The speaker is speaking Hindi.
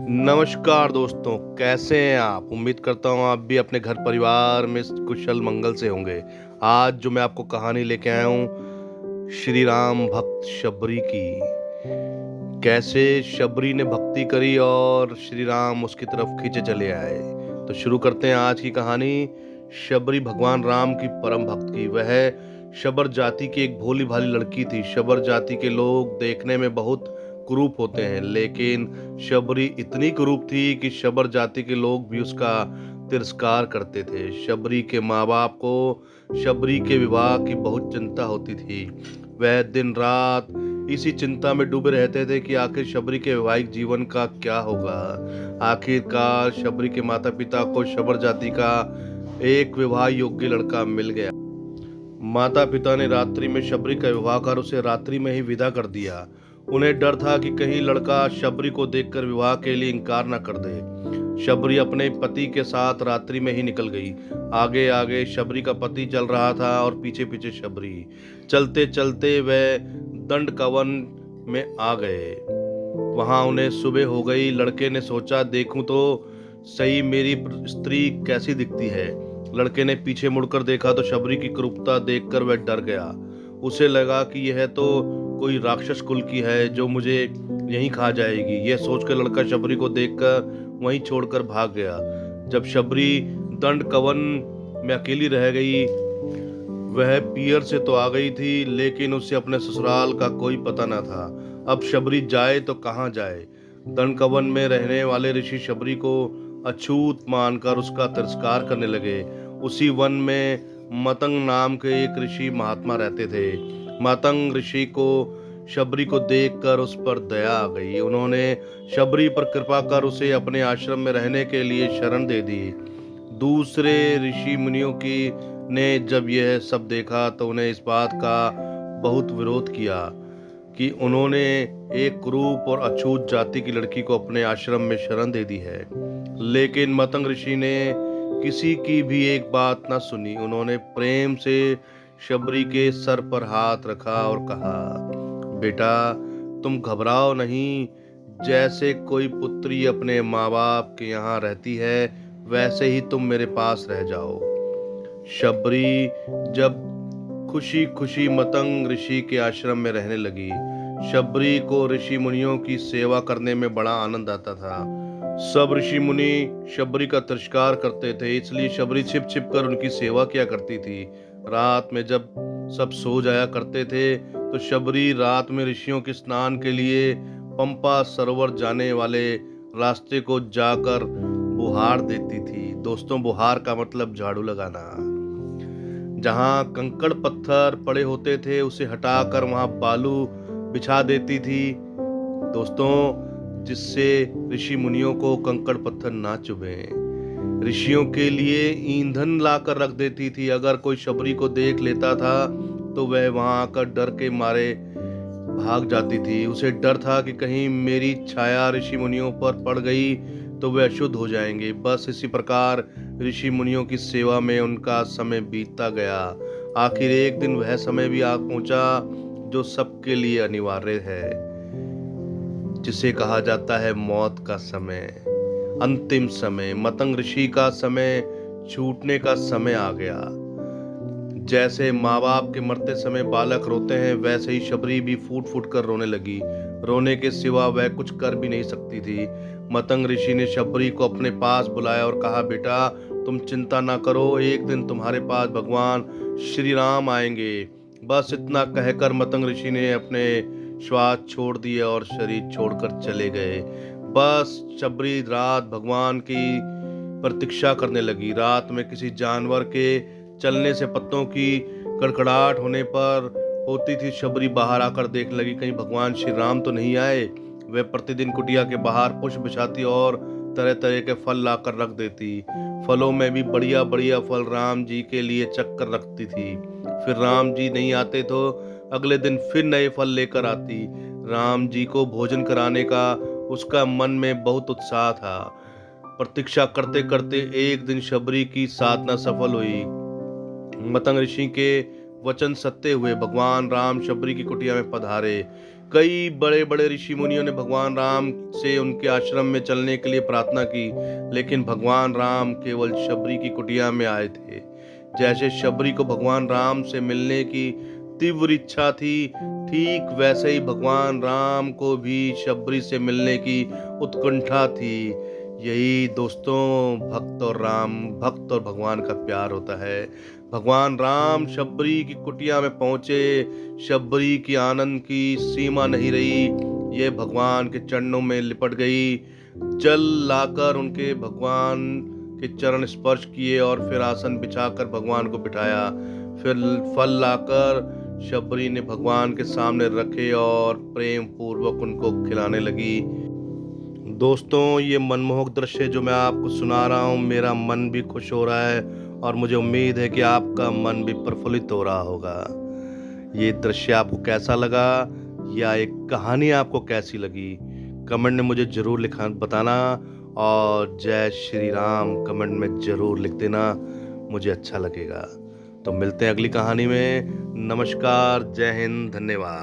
नमस्कार दोस्तों, कैसे हैं आप? उम्मीद करता हूँ आप भी अपने घर परिवार में कुशल मंगल से होंगे। आज जो मैं आपको कहानी लेके आया हूँ श्री राम भक्त शबरी की। कैसे शबरी ने भक्ति करी और श्री राम उसकी तरफ खींचे चले आए। तो शुरू करते हैं आज की कहानी। शबरी भगवान राम की परम भक्त की। वह शबर जाति की एक भोली भाली लड़की थी। शबर जाति के लोग देखने में बहुत कुरूप होते हैं, लेकिन शबरी इतनी कुरूप थी कि शबर जाति के लोग भी उसका तिरस्कार करते थे। शबरी के माँ बाप को शबरी के विवाह की बहुत चिंता होती थी। वह दिन रात इसी चिंता में डूबे रहते थे कि आखिर शबरी के वैवाहिक जीवन का क्या होगा। आखिरकार शबरी के माता पिता को शबर जाति का एक विवाह योग्य लड़का मिल गया। माता पिता ने रात्रि में शबरी का विवाह कर उसे रात्रि में ही विदा कर दिया। उन्हें डर था कि कहीं लड़का शबरी को देखकर विवाह के लिए इनकार न कर दे। शबरी अपने पति के साथ रात्रि में ही निकल गई। आगे आगे शबरी का पति चल रहा था और पीछे पीछे शबरी। चलते चलते वह दंडकवन में आ गए। वहां उन्हें सुबह हो गई। लड़के ने सोचा, देखूं तो सही मेरी स्त्री कैसी दिखती है। लड़के ने पीछे मुड़कर देखा तो शबरी की क्रूरता देखकर वह डर गया। उसे लगा कि यह तो कोई राक्षस कुल की है जो मुझे यहीं खा जाएगी। यह सोचकर लड़का शबरी को देखकर वहीं छोड़कर भाग गया। जब शबरी दंडकवन में अकेली रह गई, वह पियर से तो आ गई थी, लेकिन उसे अपने ससुराल का कोई पता न था। अब शबरी जाए तो कहाँ जाए। दंडकवन में रहने वाले ऋषि शबरी को अछूत मानकर उसका तिरस्कार करने लगे। उसी वन में मतंग नाम के एक ऋषि महात्मा रहते थे। मतंग ऋषि को शबरी को देखकर उस पर दया आ गई। उन्होंने शबरी पर कृपा कर उसे अपने आश्रम में रहने के लिए शरण दे दी। दूसरे ऋषि मुनियों की ने जब यह सब देखा तो उन्हें इस बात का बहुत विरोध किया कि उन्होंने एक क्रूप और अछूत जाति की लड़की को अपने आश्रम में शरण दे दी है। लेकिन मतंग ऋषि ने किसी की भी एक बात न सुनी। उन्होंने प्रेम से शबरी के सर पर हाथ रखा और कहा, बेटा तुम घबराओ नहीं। जैसे कोई पुत्री अपने माँ बाप के यहाँ रहती है, वैसे ही तुम मेरे पास रह जाओ। शबरी जब खुशी खुशी मतंग ऋषि के आश्रम में रहने लगी। शबरी को ऋषि मुनियों की सेवा करने में बड़ा आनंद आता था। सब ऋषि मुनि शबरी का तिरस्कार करते थे, इसलिए शबरी छिप छिप कर उनकी सेवा किया करती थी। रात में जब सब सो जाया करते थे तो शबरी रात में ऋषियों के स्नान के लिए पंपा सरोवर जाने वाले रास्ते को जाकर बुहार देती थी। दोस्तों, बुहार का मतलब झाड़ू लगाना। जहां कंकड़ पत्थर पड़े होते थे उसे हटाकर वहां बालू बिछा देती थी दोस्तों, जिससे ऋषि मुनियों को कंकड़ पत्थर ना चुभे। ऋषियों के लिए ईंधन लाकर रख देती थी। अगर कोई शबरी को देख लेता था तो वह वहां आकर डर के मारे भाग जाती थी। उसे डर था कि कहीं मेरी छाया ऋषि मुनियों पर पड़ गई तो वे अशुद्ध हो जाएंगे। बस इसी प्रकार ऋषि मुनियों की सेवा में उनका समय बीतता गया। आखिर एक दिन वह समय भी आ पहुंचा जो सबके लिए अनिवार्य है, जिसे कहा जाता है मौत का समय, अंतिम समय। मतंग ऋषि का समय छूटने का समय आ गया। जैसे माँ बाप के मरते समय बालक रोते हैं, वैसे ही शबरी भी फूट फूट कर रोने लगी। रोने के सिवा वह कुछ कर भी नहीं सकती थी। मतंग ऋषि ने शबरी को अपने पास बुलाया और कहा, बेटा तुम चिंता ना करो, एक दिन तुम्हारे पास भगवान श्री राम आएंगे। बस इतना कहकर मतंग ऋषि ने अपने श्वास छोड़ दिए और शरीर छोड़कर चले गए। बस शबरी रात भगवान की प्रतीक्षा करने लगी। रात में किसी जानवर के चलने से पत्तों की कड़कड़ाहट होने पर होती थी। शबरी बाहर आकर देखने लगी कहीं भगवान श्री राम तो नहीं आए। वह प्रतिदिन कुटिया के बाहर पुष्प बिछाती और तरह तरह के फल लाकर रख देती। फलों में भी बढ़िया बढ़िया फल राम जी के लिए चक्कर रखती थी। फिर राम जी नहीं आते तो अगले दिन फिर नए फल लेकर आती। राम जी को भोजन कराने का उसका मन में बहुत उत्साह था। प्रतीक्षा करते करते एक दिन शबरी की साधना सफल हुई। मतंग ऋषि के वचन सत्य हुए। भगवान राम शबरी की कुटिया में पधारे। कई बड़े बड़े ऋषि मुनियों ने भगवान राम से उनके आश्रम में चलने के लिए प्रार्थना की, लेकिन भगवान राम केवल शबरी की कुटिया में आए थे। जैसे शबरी को भगवान राम से मिलने की तीव्र इच्छा थी, ठीक वैसे ही भगवान राम को भी शबरी से मिलने की उत्कंठा थी। यही दोस्तों भक्त और भगवान का प्यार होता है। भगवान राम शबरी की कुटिया में पहुंचे। शबरी की आनंद की सीमा नहीं रही। ये भगवान के चरणों में लिपट गई। जल लाकर उनके भगवान के चरण स्पर्श किए और फिर आसन बिछाकर भगवान को बिठाया। फिर फल लाकर शबरी ने भगवान के सामने रखे और प्रेम पूर्वक उनको खिलाने लगी। दोस्तों, ये मनमोहक दृश्य जो मैं आपको सुना रहा हूँ, मेरा मन भी खुश हो रहा है और मुझे उम्मीद है कि आपका मन भी प्रफुल्लित हो रहा होगा। ये दृश्य आपको कैसा लगा या एक कहानी आपको कैसी लगी, कमेंट में मुझे ज़रूर बताना। और जय श्री राम कमेंट में ज़रूर लिख देना, मुझे अच्छा लगेगा। तो मिलते हैं अगली कहानी में। नमस्कार, जय हिंद, धन्यवाद।